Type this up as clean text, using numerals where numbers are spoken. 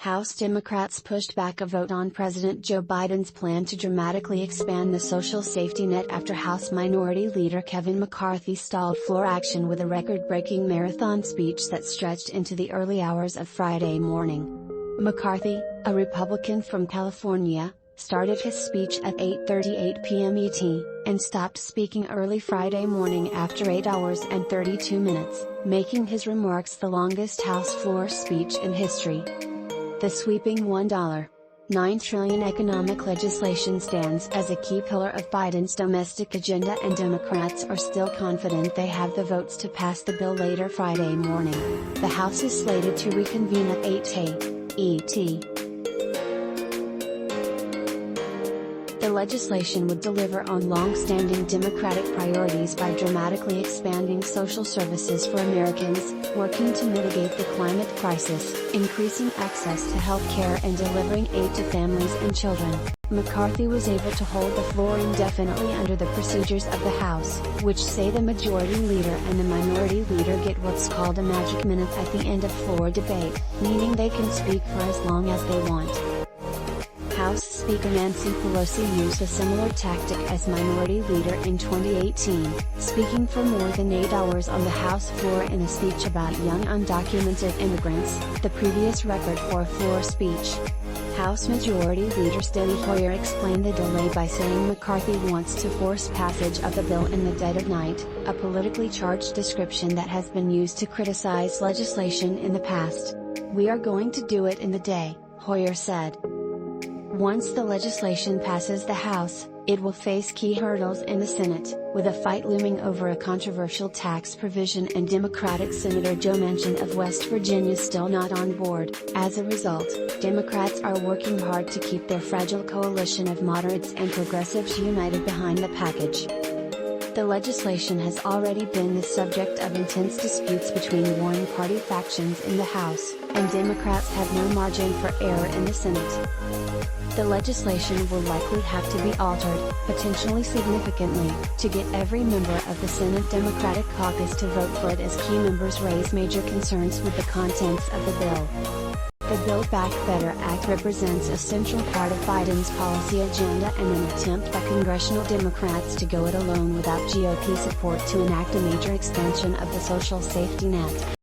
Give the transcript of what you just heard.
House Democrats pushed back a vote on President Joe Biden's plan to dramatically expand the social safety net after House Minority Leader Kevin McCarthy stalled floor action with a record-breaking marathon speech that stretched into the early hours of Friday morning. McCarthy, a Republican from California, started his speech at 8:38 p.m. ET, and stopped speaking early Friday morning after 8 hours and 32 minutes, making his remarks the longest House floor speech in history. The sweeping $1.9 trillion economic legislation stands as a key pillar of Biden's domestic agenda, and Democrats are still confident they have the votes to pass the bill later Friday morning. The House is slated to reconvene at 8 ET. The legislation would deliver on long-standing Democratic priorities by dramatically expanding social services for Americans, working to mitigate the climate crisis, increasing access to health care, and delivering aid to families and children. McCarthy was able to hold the floor indefinitely under the procedures of the House, which say the Majority Leader and the Minority Leader get what's called a magic minute at the end of floor debate, meaning they can speak for as long as they want. House Speaker Nancy Pelosi used a similar tactic as Minority Leader in 2018, speaking for more than 8 hours on the House floor in a speech about young undocumented immigrants, the previous record for a floor speech. House Majority Leader Steny Hoyer explained the delay by saying McCarthy wants to force passage of the bill in the dead of night, a politically charged description that has been used to criticize legislation in the past. "We are going to do it in the day," Hoyer said. Once the legislation passes the House, it will face key hurdles in the Senate, with a fight looming over a controversial tax provision and Democratic Senator Joe Manchin of West Virginia still not on board. As a result, Democrats are working hard to keep their fragile coalition of moderates and progressives united behind the package. The legislation has already been the subject of intense disputes between warring party factions in the House, and Democrats have no margin for error in the Senate. The legislation will likely have to be altered, potentially significantly, to get every member of the Senate Democratic caucus to vote for it, as key members raise major concerns with the contents of the bill. The Build Back Better Act represents a central part of Biden's policy agenda and an attempt by congressional Democrats to go it alone without GOP support to enact a major expansion of the social safety net.